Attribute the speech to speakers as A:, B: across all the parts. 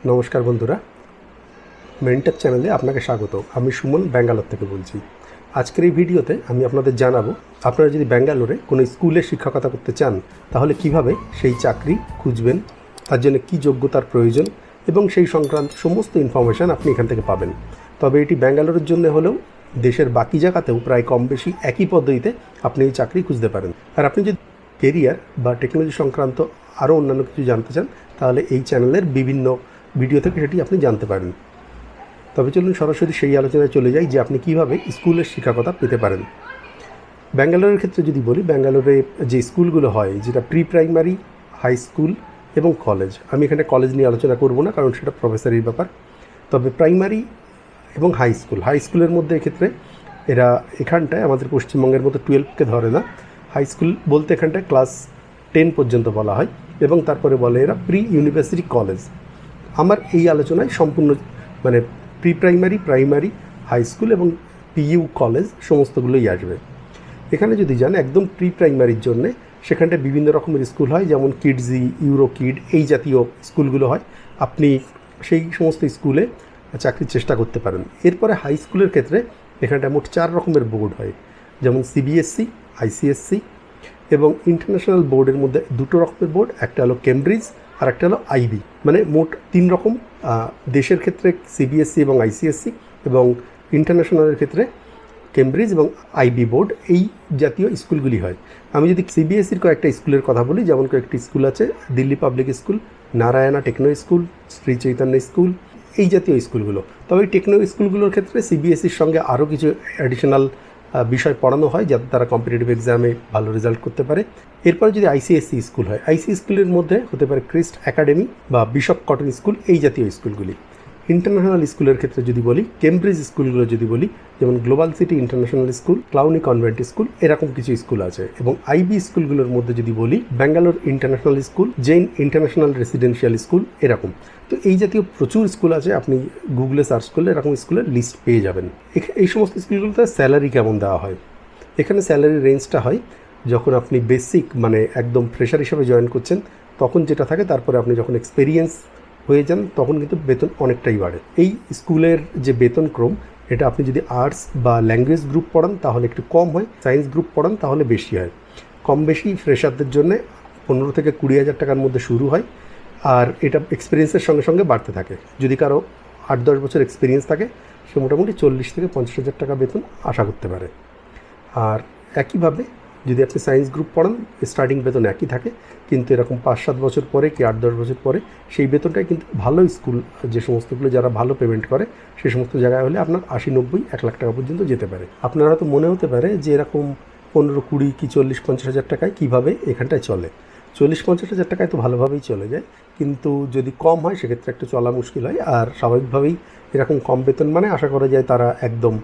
A: নমস্কার বন্ধুরা, মেন্টর চ্যানেলে আপনাকে স্বাগত। আমি সুমন ব্যাঙ্গালোর থেকে বলছি। আজকের এই ভিডিওতে আমি আপনাদের জানাবো, আপনারা যদি ব্যাঙ্গালোরে কোনো স্কুলে শিক্ষকতা করতে চান তাহলে কিভাবে সেই চাকরি খুঁজবেন, তার জন্য কী যোগ্যতার প্রয়োজন এবং সেই সংক্রান্ত সমস্ত ইনফরমেশান আপনি এখান থেকে পাবেন। তবে এটি ব্যাঙ্গালোরের জন্য হলেও দেশের বাকি জায়গাতেও প্রায় কম বেশি একই পদ্ধতিতে আপনি এই চাকরি খুঁজতে পারেন। আর আপনি যদি কেরিয়ার বা টেকনোলজি সংক্রান্ত আরও অন্যান্য কিছু জানতে চান তাহলে এই চ্যানেলের বিভিন্ন ভিডিও থেকে সেটি আপনি জানতে পারেন। তবে চলুন সরাসরি সেই আলোচনায় চলে যাই যে আপনি কীভাবে স্কুলের শিক্ষকতা পেতে পারেন। ব্যাঙ্গালোরের ক্ষেত্রে যদি বলি, ব্যাঙ্গালোরে যে স্কুলগুলো হয়, যেটা প্রি প্রাইমারি, হাই স্কুল এবং কলেজ, আমি এখানে কলেজ নিয়ে আলোচনা করব না কারণ সেটা প্রফেসরের ব্যাপার। তবে প্রাইমারি এবং হাই স্কুলের মধ্যে এক্ষেত্রে এরা এখানটায় আমাদের পশ্চিমবঙ্গের মতো 12কে ধরে না। হাই স্কুল বলতে এখানটায় ক্লাস 10 পর্যন্ত বলা হয় এবং তারপরে বলে এরা প্রি ইউনিভার্সিটি কলেজ। আমার এই আলোচনায় সম্পূর্ণ মানে pre primary, primary, high school এবং পিইউ কলেজ সমস্তগুলোই আসবে। এখানে যদি যান একদম প্রি প্রাইমারির জন্যে, সেখানটায় বিভিন্ন রকমের স্কুল হয়, যেমন কিডজি, ইউরো কিড, এই জাতীয় স্কুলগুলো হয়। আপনি সেই সমস্ত স্কুলে চাকরির চেষ্টা করতে পারেন। এরপরে হাই স্কুলের ক্ষেত্রে এখানটায় মোট 4 রকমের বোর্ড হয়, যেমন সিবিএসসি, আইসিএসসি এবং ইন্টারন্যাশনাল বোর্ডের মধ্যে 2 রকমের বোর্ড, একটা হলো কেমব্রিজ আর একটা হলো আইবি। মানে মোট 3 রকম। দেশের ক্ষেত্রে সিবিএসসি এবং আইসিএসসি এবং ইন্টারন্যাশনালের ক্ষেত্রে কেমব্রিজ এবং আইবি বোর্ড, এই জাতীয় স্কুলগুলি হয়। আমি যদি সিবিএসসির কয়েকটা স্কুলের কথা বলি, যেমন কয়েকটি স্কুল আছে, Delhi public school, Narayana techno school, Shri Chaitanya school, এই জাতীয় স্কুলগুলো। তবে এই টেকনো স্কুলগুলোর ক্ষেত্রে সিবিএসসির সঙ্গে আরও কিছু অ্যাডিশনাল বিষয় পড়ানো হয় যাতে তারা কম্পিটিটিভ এক্সামে ভালো রেজাল্ট করতে পারে। এরপরে যদি আইসিএসসি স্কুল হয়, আইসি স্কুলের মধ্যে হতে পারে ক্রিস্ট একাডেমি বা বিশপ কটন স্কুল, এই জাতীয় স্কুলগুলি। ইন্টারন্যাশনাল স্কুলের ক্ষেত্রে যদি বলি, কেমব্রিজ স্কুলগুলো যদি বলি, যেমন global city international school, Cluny convent school, এরকম কিছু স্কুল আছে। এবং আইবি স্কুলগুলোর মধ্যে যদি বলি, Bangalore international school, Jain international residential school, এরকম। তো এই জাতীয় প্রচুর স্কুল আছে, আপনি গুগলে সার্চ করলে এরকম স্কুলের লিস্ট পেয়ে যাবেন। এই সমস্ত স্কুলগুলোতে স্যালারি কেমন দেওয়া হয়, এখানে স্যালারি রেঞ্জটা হয় যখন আপনি বেসিক মানে একদম ফ্রেশার হিসেবে জয়েন করছেন তখন যেটা থাকে, তারপরে আপনি যখন এক্সপেরিয়েন্স হয়ে যান তখন কিন্তু বেতন অনেকটাই বাড়ে। এই স্কুলের যে বেতন ক্রম, এটা আপনি যদি আর্টস বা ল্যাঙ্গুয়েজ গ্রুপ পড়ান তাহলে একটু কম হয়, সায়েন্স গ্রুপ পড়ান তাহলে বেশি হয়। কম বেশি ফ্রেশারদের জন্য 15 থেকে 20,000 টাকার মধ্যে শুরু হয়, আর এটা এক্সপিরিয়েন্সের সঙ্গে সঙ্গে বাড়তে থাকে। যদি কারো 8-10 বছর এক্সপিরিয়েন্স থাকে, সে মোটামুটি 40 থেকে 50,000 টাকা বেতন আশা করতে পারে। আর একইভাবে যদি আপনি সায়েন্স গ্রুপ পড়ান, স্টার্টিং বেতন একই থাকে, কিন্তু এরকম 5-7 বছর পরে কি 8-10 বছর পরে সেই বেতনটাই কিন্তু ভালো স্কুল, যে সমস্তগুলো যারা ভালো পেমেন্ট করে সেই সমস্ত জায়গায় হলে আপনার 80-90-1 লাখ টাকা পর্যন্ত যেতে পারে। আপনার হয়তো মনে হতে পারে যে এরকম 15-20 কি 40-50 হাজার টাকায় কীভাবে এখানটায় চলে। 40-50 হাজার টাকায় তো ভালোভাবেই চলে যায়, কিন্তু যদি কম হয় সেক্ষেত্রে একটু চলা মুশকিল হয়। আর স্বাভাবিকভাবেই এরকম কম বেতন মানে আশা করা যায় তারা একদম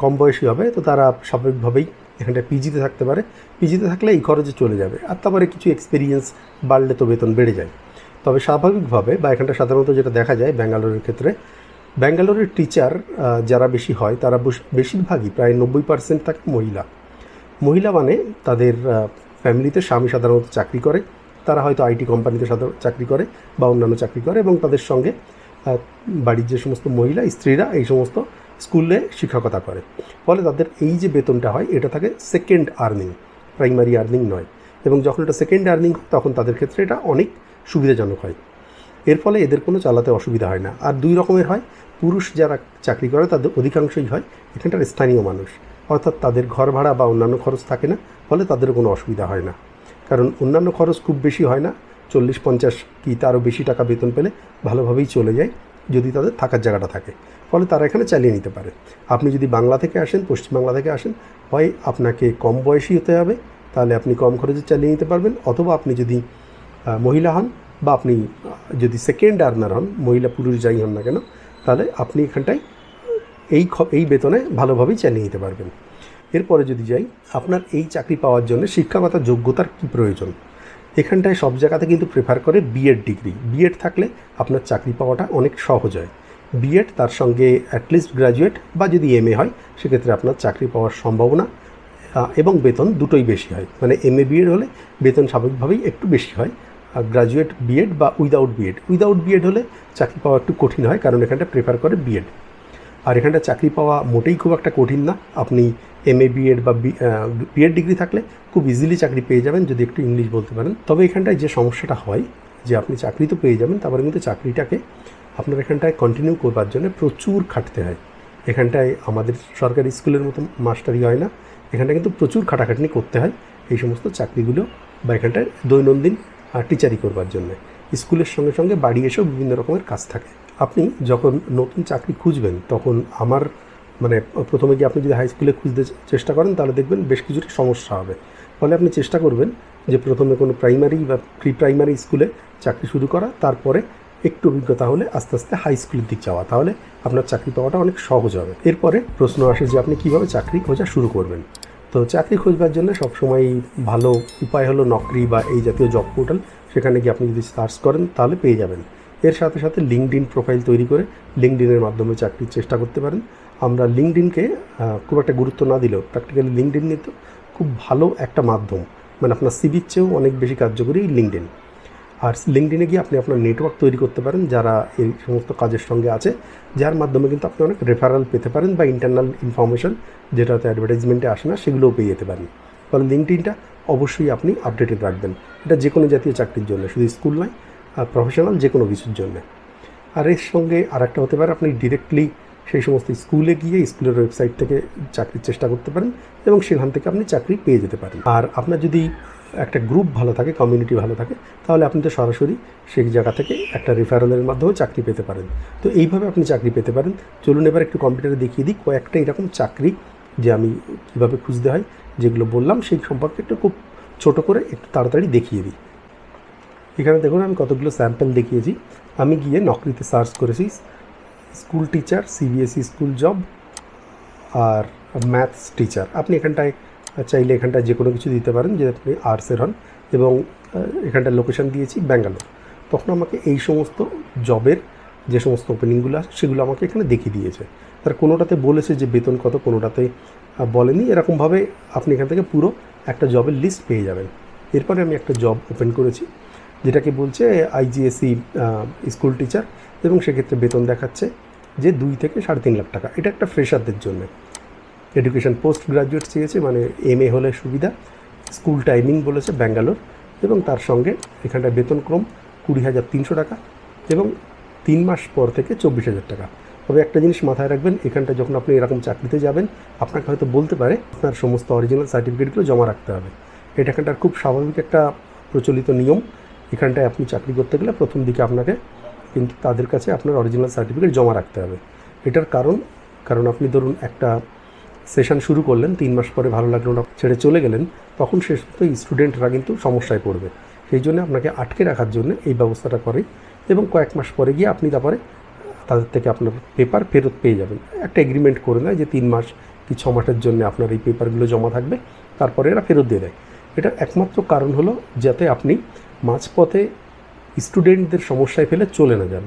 A: কম বয়সী হবে, তো তারা স্বাভাবিকভাবেই এখানটায় পিজিতে থাকতে পারে। পিজিতে থাকলে এই খরচে চলে যাবে, আর তারপরে কিছু এক্সপিরিয়েন্স বাড়লে তো বেতন বেড়ে যায়। তবে স্বাভাবিকভাবে বা এখানটা সাধারণত যেটা দেখা যায় ব্যাঙ্গালোরের ক্ষেত্রে, ব্যাঙ্গালোরের টিচার যারা বেশি হয় তারা বেশিরভাগই প্রায় 90% থাকে মহিলা। মানে তাদের ফ্যামিলিতে স্বামী সাধারণত চাকরি করে, তারা হয়তো আইটি কোম্পানিতে চাকরি করে বা অন্যান্য চাকরি করে, এবং তাদের সঙ্গে বাড়ির যে সমস্ত মহিলা স্ত্রীরা এই সমস্ত স্কুলে শিক্ষকতা করে। ফলে তাদের এই যে বেতনটা হয় এটা থাকে সেকেন্ড আর্নিং, প্রাইমারি আর্নিং নয়। এবং যখন এটা সেকেন্ড আর্নিং হয় তখন তাদের ক্ষেত্রে এটা অনেক সুবিধাজনক হয়। এর ফলে এদের কোনো চালাতে অসুবিধা হয় না। আর 2 রকমের হয়, পুরুষ যারা চাকরি করে তাদের অধিকাংশই হয় এখানটার স্থানীয় মানুষ, অর্থাৎ তাদের ঘর ভাড়া বা অন্যান্য খরচ থাকে না, ফলে তাদের কোনো অসুবিধা হয় না। কারণ অন্যান্য খরচ খুব বেশি হয় না, 40-50 কি তারও বেশি টাকা বেতন পেলে ভালোভাবেই চলে যায় যদি তাদের থাকার জায়গাটা থাকে। ফলে তারা এখানে চালিয়ে নিতে পারে। আপনি যদি বাংলা থেকে আসেন, পশ্চিমবাংলা থেকে আসেন, হয় আপনাকে কম বয়সী হতে হবে, তাহলে আপনি কম খরচে চালিয়ে নিতে পারবেন, অথবা আপনি যদি মহিলা হন বা আপনি যদি সেকেন্ড আর্নার হন, মহিলা পুরুষ যাই হন না কেন, তাহলে আপনি এখানটায় এই বেতনে ভালোভাবেই চালিয়ে নিতে পারবেন। এরপরে যদি যাই, আপনার এই চাকরি পাওয়ার জন্য শিক্ষাগত যোগ্যতার কী প্রয়োজন। এখানটায় সব জায়গাতে কিন্তু প্রেফার করে বিএড ডিগ্রি। বিএড থাকলে আপনার চাকরি পাওয়াটা অনেক সহজ হয়। বিএড তার সঙ্গে অ্যাটলিস্ট গ্র্যাজুয়েট বা যদি এমএ হয় সেক্ষেত্রে আপনার চাকরি পাওয়ার সম্ভাবনা এবং বেতন দুটোই বেশি হয়। মানে এমএ বিএড হলে বেতন স্বাভাবিকভাবেই একটু বেশি হয়, গ্রাজুয়েট বিএড বা উইদাউট বিএড। উইদাউট বিএড হলে চাকরি পাওয়া একটু কঠিন হয়, কারণ এখানটা প্রেফার করে বিএড। আর এখানটা চাকরি পাওয়া মোটেই খুব একটা কঠিন না। আপনি এমএ বিএড বা বিএড ডিগ্রি থাকলে খুব ইজিলি চাকরি পেয়ে যাবেন যদি একটু ইংলিশ বলতে পারেন। তবে এখানটায় যে সমস্যাটা হয় যে আপনি চাকরি তো পেয়ে যাবেন, তারপরে কিন্তু চাকরিটাকে আপনার এখানটায় কন্টিনিউ করবার জন্য প্রচুর খাটতে হয়। এখানটায় আমাদের সরকারি স্কুলের মতো মাস্টারি হয় না, এখানটায় কিন্তু প্রচুর খাটাখাটনি করতে হয় এই সমস্ত চাকরিগুলো বা এখানটায় দৈনন্দিন টিচারি করবার জন্য। স্কুলের সঙ্গে সঙ্গে বাড়ি এসেও বিভিন্ন রকমের কাজ থাকে। আপনি যখন নতুন চাকরি খুঁজবেন তখন আমার প্রথমে গিয়ে আপনি যদি হাই স্কুলে খুঁজতে চেষ্টা করেন তাহলে দেখবেন বেশ কিছুটা সমস্যা হবে। ফলে আপনি চেষ্টা করবেন যে প্রথমে কোনো প্রাইমারি বা প্রি প্রাইমারি স্কুলে চাকরি শুরু করা, তারপরে একটু অভিজ্ঞতা হলে আস্তে আস্তে হাই স্কুলের দিক যাওয়া, তাহলে আপনার চাকরি পাওয়াটা অনেক সহজ হবে। এরপরে প্রশ্ন আসে যে আপনি কীভাবে চাকরি খোঁজা শুরু করবেন। তো চাকরি খোঁজবার জন্য সবসময় ভালো উপায় হলো নকরি বা এই জাতীয় জব পোর্টাল, সেখানে গিয়ে আপনি যদি সার্চ করেন তাহলে পেয়ে যাবেন। এর সাথে সাথে লিঙ্কডইন প্রোফাইল তৈরি করে লিঙ্কডইনের মাধ্যমে চাকরির চেষ্টা করতে পারেন। আমরা লিঙ্কডইনকে খুব একটা গুরুত্ব না দিলেও প্র্যাকটিক্যালি লিঙ্কডইন কিন্তু খুব ভালো একটা মাধ্যম, আপনার সিভির চেয়েও অনেক বেশি কার্যকরী লিঙ্কডইন। আর লিঙ্কডইনে গিয়ে আপনি আপনার নেটওয়ার্ক তৈরি করতে পারেন যারা এই সমস্ত কাজের সঙ্গে আছে, যার মাধ্যমে কিন্তু আপনি অনেক রেফারেল পেতে পারেন বা ইন্টারনাল ইনফরমেশন যেটাতে অ্যাডভার্টাইজমেন্টে আসে না সেগুলোও পেয়ে যেতে পারেন। ফলে লিঙ্কডইনটা অবশ্যই আপনি আপডেটেড রাখবেন। এটা যে কোনো জাতীয় চাকরির জন্য, শুধু স্কুল নয়, প্রফেশনাল যে কোনো কিছুর জন্য। আর এর সঙ্গে আরেকটা হতে পারে আপনি ডিরেক্টলি সেই সমস্ত স্কুলে গিয়ে স্কুলের ওয়েবসাইট থেকে চাকরির চেষ্টা করতে পারেন এবং সেখান থেকে আপনি চাকরি পেয়ে যেতে পারেন। আর আপনার যদি একটা গ্রুপ ভালো থাকে, কমিউনিটি ভালো থাকে, তাহলে আপনি তো সরাসরি সেই জায়গা থেকে একটা রেফারেলের মাধ্যমে চাকরি পেতে পারেন। তো এইভাবে আপনি চাকরি পেতে পারেন। চলুন এবার একটু কম্পিউটারে দেখিয়ে দিই কয়েকটা এরকম চাকরি যে আমি কীভাবে খুঁজতে হয়, যেগুলো বললাম সেই সম্পর্কে একটু খুব ছোট করে একটু তাড়াতাড়ি দেখিয়ে দিই। এখানে দেখুন আমি কতগুলো স্যাম্পল দেখিয়েছি। আমি গিয়ে নকরিতে সার্চ করেছি school teacher, CBSE school job আর ম্যাথস টিচার। আপনি এখানটায় চাইলে এখানটায় যে কোনো কিছু দিতে পারেন যে আপনি আর্টসের হন, এবং এখানটায় লোকেশান দিয়েছি ব্যাঙ্গালোর। তখন আমাকে এই সমস্ত জবের যে সমস্ত ওপেনিংগুলো আছে সেগুলো আমাকে এখানে দেখিয়ে দিয়েছে। তার কোনোটাতে বলেছে যে বেতন কত, কোনোটাতে বলেনি। এরকমভাবে আপনি এখান থেকে পুরো একটা জবের লিস্ট পেয়ে যাবেন। এরপরে আমি একটা জব ওপেন করেছি যেটাকে বলছে আইজিএসই স্কুল টিচার, এবং সেক্ষেত্রে বেতন দেখাচ্ছে যে 2 থেকে 3.5 লাখ টাকা। এটা একটা ফ্রেশারদের জন্য। এডুকেশন পোস্ট গ্রাজুয়েট চেয়েছে, এমএ হলে সুবিধা। স্কুল টাইমিং বলেছে ব্যাঙ্গালোর, এবং তার সঙ্গে এখানটায় বেতনক্রম 20,300 টাকা এবং 3 মাস পর থেকে 24,000 টাকা। তবে একটা জিনিস মাথায় রাখবেন, এখানটা যখন আপনি এরকম চাকরিতে যাবেন আপনাকে হয়তো বলতে পারে আপনার সমস্ত অরিজিনাল সার্টিফিকেটগুলো জমা রাখতে হবে। এটা এখানটার খুব স্বাভাবিক একটা প্রচলিত নিয়ম। এখানটায় আপনি চাকরি করতে গেলে প্রথম দিকে আপনাকে কিন্তু তাদের কাছে আপনার অরিজিনাল সার্টিফিকেট জমা রাখতে হবে। এটার কারণ আপনি ধরুন একটা সেশন শুরু করলেন, 3 মাস পরে ভালো লাগলো না, ছেড়ে চলে গেলেন, তখন শেষ তো স্টুডেন্টরা কিন্তু সমস্যায় পড়বে। সেই জন্য আপনাকে আটকে রাখার জন্য এই ব্যবস্থাটা করে, এবং কয়েক মাস পরে গিয়ে আপনি তারপরে তাদের থেকে আপনার পেপার ফেরত পেয়ে যাবেন। একটা এগ্রিমেন্ট করে নেয় যে 3 মাস কি 6 মাসের জন্য আপনার এই পেপারগুলো জমা থাকবে, তারপরে এরা ফেরত দিয়ে দেয়। এটার একমাত্র কারণ হলো যাতে আপনি মাঝপথে স্টুডেন্টদের সমস্যায় ফেলে চলে না যান।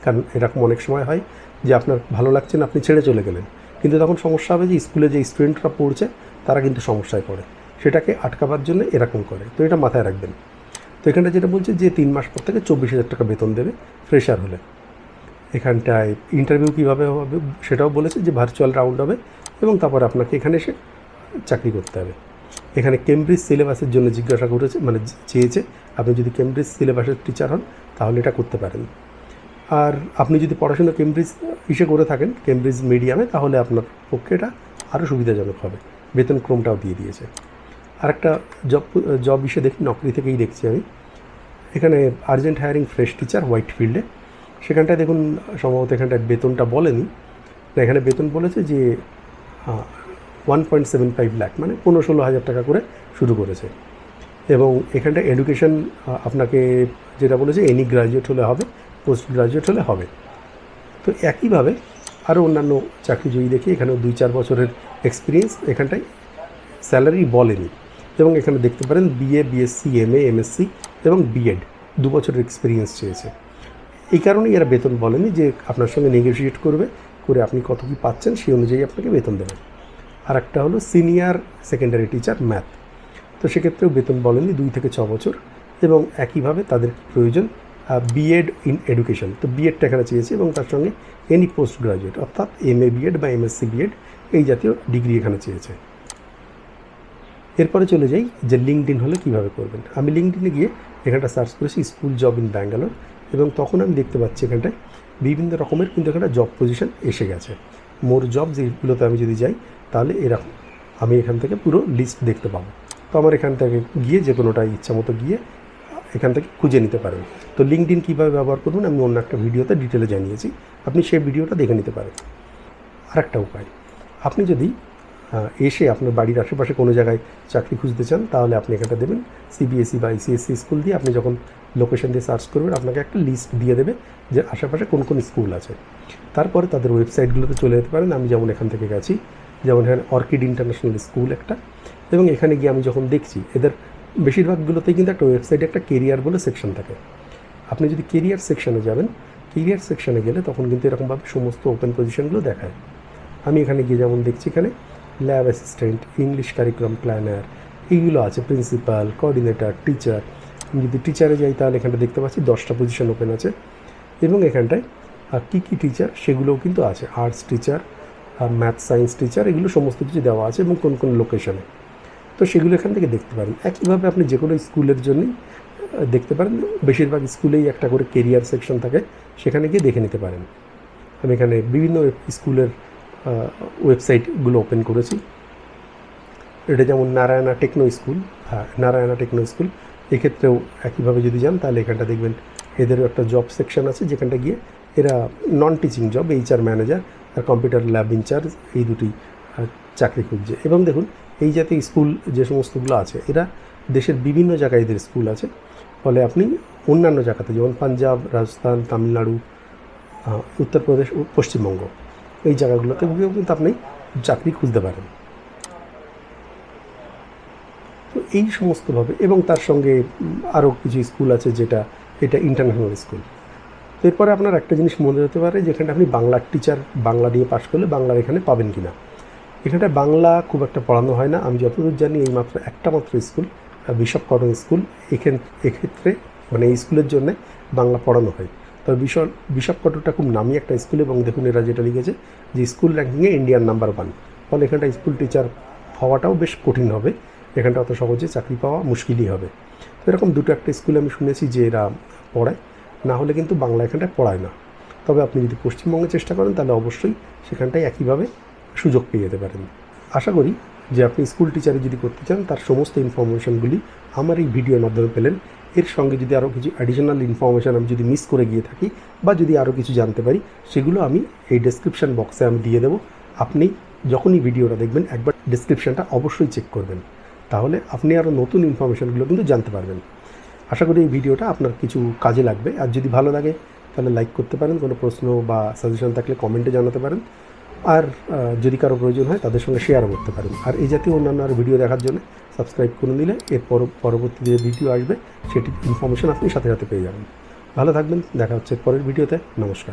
A: কারণ এরকম অনেক সময় হয় যে আপনার ভালো লাগছে না, আপনি ছেড়ে চলে গেলেন, কিন্তু তখন সমস্যা হবে যে স্কুলে যে স্টুডেন্টরা পড়ছে তারা কিন্তু সমস্যায় পড়ে। সেটাকে আটকাবার জন্য এরকম করে। তো এটা মাথায় রাখবেন। তো এখানটা যেটা বলছে যে 3 মাস পর থেকে 24,000 টাকা বেতন দেবে ফ্রেশার হলে। এখানটায় ইন্টারভিউ কীভাবে হবে সেটাও বলেছে যে ভার্চুয়াল রাউন্ড হবে, এবং তারপর আপনাকে এখানে এসে চাকরি করতে হবে। এখানে কেমব্রিজ সিলেবাসের জন্য জিজ্ঞাসা করেছে, চেয়েছে আপনি যদি কেমব্রিজ সিলেবাসের টিচার হন তাহলে এটা করতে পারেন। আর আপনি যদি পড়াশোনা কেমব্রিজ করে থাকেন, কেমব্রিজ মিডিয়ামে, তাহলে আপনার পক্ষে এটা আরও সুবিধাজনক হবে। বেতন ক্রমটাও দিয়ে দিয়েছে। আর একটা জব দেখি, নকরি থেকেই দেখছি আমি। এখানে urgent hiring fresh teacher white ফিল্ডে। সেখানটায় দেখুন সম্ভবত এখানটায় বেতনটা বলেনি না, এখানে বেতন বলেছে যে 1.75 লাখ, 15-16 হাজার টাকা করে শুরু করেছে। এবং এখানটা এডুকেশন আপনাকে যেটা বলেছে এনি গ্রাজুয়েট হলে হবে, পোস্ট গ্রাজুয়েট হলে হবে। তো একইভাবে আরও অন্যান্য চাকরি যদি দেখি, এখানেও 2-4 বছরের এক্সপিরিয়েন্স এখানটায় স্যালারি বলেনি। এবং এখানে দেখতে পারেন বিএ, বিএসসি, এমএ, এমএসসি এবং বিএড 2 বছরের এক্সপিরিয়েন্স চেয়েছে। এই কারণেই এরা বেতন বলেনি, যে আপনার সঙ্গে নেগোশিয়েট করে আপনি কত কী পাচ্ছেন সেই অনুযায়ী আপনাকে বেতন দেবেন। আর একটা হলো সিনিয়র সেকেন্ডারি টিচার ম্যাথ। তো সেক্ষেত্রেও বেতন বলেনি, 2 থেকে 6 বছর এবং একইভাবে তাদের প্রয়োজন বিএড ইন এডুকেশন, তো বিএডটা এখানে চেয়েছে এবং তার সঙ্গে এনি পোস্ট গ্রাজুয়েট অর্থাৎ এমএ বিএড বা এমএসসি বিএড এই জাতীয় ডিগ্রি এখানে চেয়েছে। এরপরে চলে যাই যে লিঙ্কডইন হলে কীভাবে করবেন। আমি লিঙ্কডইনে গিয়ে এখানটা সার্চ করেছি স্কুল জব ইন ব্যাঙ্গালোর এবং তখন আমি দেখতে পাচ্ছি এখানটায় বিভিন্ন রকমের কিন্তু এখানটা জব পজিশন এসে গেছে। মোর জব যেগুলোতে আমি যদি যাই তাহলে এরকম আমি এখান থেকে পুরো লিস্ট দেখতে পাবো। তো আমার এখান থেকে গিয়ে যে কোনোটা ইচ্ছা মতো গিয়ে এখান থেকে খুঁজে নিতে পারেন। তো লিঙ্কডইন কীভাবে ব্যবহার করবেন আমি অন্য একটা ভিডিওতে ডিটেলে জানিয়েছি, আপনি সেই ভিডিওটা দেখে নিতে পারেন। আরেকটা উপায়, আপনি যদি এসে আপনার বাড়ির আশেপাশে কোনো জায়গায় চাকরি খুঁজতে চান তাহলে আপনি এখানটা দেবেন সিবিএসই বা আইসিএসসি স্কুল দিয়ে আপনি যখন লোকেশন দিয়ে সার্চ করবেন আপনাকে একটা লিস্ট দিয়ে দেবে যে আশেপাশে কোন কোন স্কুল আছে। তারপরে তাদের ওয়েবসাইটগুলোতে চলে যেতে পারেন। আমি যেমন এখান থেকে গেছি, যেমন এখানে অর্কিড ইন্টারন্যাশনাল স্কুল একটা, এবং এখানে গিয়ে আমি যখন দেখছি এদের বেশিরভাগগুলোতেই কিন্তু একটা ওয়েবসাইটে একটা কেরিয়ার বলে সেকশন থাকে। আপনি যদি কেরিয়ার সেকশনে যাবেন, কেরিয়ার সেকশনে গেলে তখন কিন্তু এরকমভাবে সমস্ত ওপেন পজিশনগুলো দেখায়। আমি এখানে গিয়ে যেমন দেখছি এখানে lab assistant, English curriculum planner এইগুলো আছে, প্রিন্সিপাল, কোঅর্ডিনেটর, টিচার। আমি যদি টিচারে যাই তাহলে এখানটা দেখতে পাচ্ছি 10টা পজিশন ওপেন আছে এবং এখানটায় কী কী টিচার সেগুলোও কিন্তু আছে, arts teacher, math science teacher, এগুলো সমস্ত কিছু দেওয়া আছে এবং কোন কোন লোকেশনে, তো সেগুলো এখান থেকে দেখতে পারেন। একইভাবে আপনি যে কোনো স্কুলের জন্যই দেখতে পারেন, বেশিরভাগ স্কুলেই একটা করে কেরিয়ার সেকশন থাকে, সেখানে গিয়ে দেখে নিতে পারেন। আমি এখানে বিভিন্ন স্কুলের ওয়েবসাইটগুলো ওপেন করেছি। এটা যেমন Narayana techno school, Narayana techno school, এক্ষেত্রেও একইভাবে যদি যান তাহলে এখানটা দেখবেন এদেরও একটা জব সেকশন আছে যেখানটা গিয়ে এরা non teaching job, HR manager আর কম্পিউটার ল্যাব ইনচার্জ এই দুটি চাকরি খুঁজছে। এবং দেখুন এই জাতীয় স্কুল যে সমস্তগুলো আছে এরা দেশের বিভিন্ন জায়গায় এদের স্কুল আছে, ফলে আপনি অন্যান্য জায়গাতে যেমন পাঞ্জাব, রাজস্থান, তামিলনাড়ু, উত্তরপ্রদেশ, পশ্চিমবঙ্গ এই জায়গাগুলোতে গিয়েও কিন্তু আপনি চাকরি খুঁজতে পারেন। তো এই সমস্তভাবে, এবং তার সঙ্গে আরও কিছু স্কুল আছে যেটা এটা ইন্টারন্যাশনাল স্কুল। তো এরপরে আপনার একটা জিনিস মনে হতে পারে যেখানে আপনি বাংলার টিচার বাংলা দিয়ে পাশ করলে বাংলার এখানে পাবেন কি না। এখানটা বাংলা খুব একটা পড়ানো হয় না, আমি যতদূর জানি এই মাত্র একটা মাত্র স্কুল বিশপ কটন স্কুল, এক্ষেত্রে মানে এই স্কুলের জন্য বাংলা পড়ানো হয়। তবে বিশপ কটনটা খুব নামি একটা স্কুল এবং দেখুন এরা যেটা লিখেছে যে স্কুল র্যাঙ্কিংয়ে ইন্ডিয়ার নাম্বার 1, ফলে এখানটা স্কুল টিচার হওয়াটাও বেশ কঠিন হবে, এখানটা অত সহজে চাকরি পাওয়া মুশকিলই হবে। তো এরকম দুটো একটা স্কুলে আমি শুনেছি যে এরা পড়ায়, না হলে কিন্তু বাংলা এখানটায় পড়ায় না। তবে আপনি যদি পশ্চিমবঙ্গে চেষ্টা করেন তাহলে অবশ্যই সেখানটায় একইভাবে সুযোগ পেয়ে যেতে পারেন। আশা করি যে আপনি স্কুল টিচারে যদি করতে চান তার সমস্ত ইনফরমেশনগুলি আমার এই ভিডিওর মাধ্যমে পেলেন। এর সঙ্গে যদি আরও কিছু অ্যাডিশনাল ইনফরমেশান আমি যদি মিস করে গিয়ে থাকি বা যদি আরও কিছু জানতে পারি সেগুলো আমি এই ডেসক্রিপশান বক্সে আমি দিয়ে দেবো। আপনি যখনই ভিডিওটা দেখবেন একবার ডেসক্রিপশানটা অবশ্যই চেক করবেন, তাহলে আপনি আরও নতুন ইনফরমেশানগুলো কিন্তু জানতে পারবেন। আশা করি এই ভিডিওটা আপনার কিছু কাজে লাগবে, আর যদি ভালো লাগে তাহলে লাইক করতে পারেন, কোনো প্রশ্ন বা সাজেশন থাকলে কমেন্টে জানাতে পারেন, আর যদি কারো প্রয়োজন হয় তাদের সঙ্গে শেয়ারও করতে পারেন। আর এই জাতীয় অন্যান্য আর ভিডিও দেখার জন্য সাবস্ক্রাইব করে নিলে এর পরবর্তী যে ভিডিও আসবে সেটির ইনফরমেশন আপনি সাথে সাথে পেয়ে যাবেন। ভালো থাকবেন, দেখা হচ্ছে পরের ভিডিওতে। নমস্কার।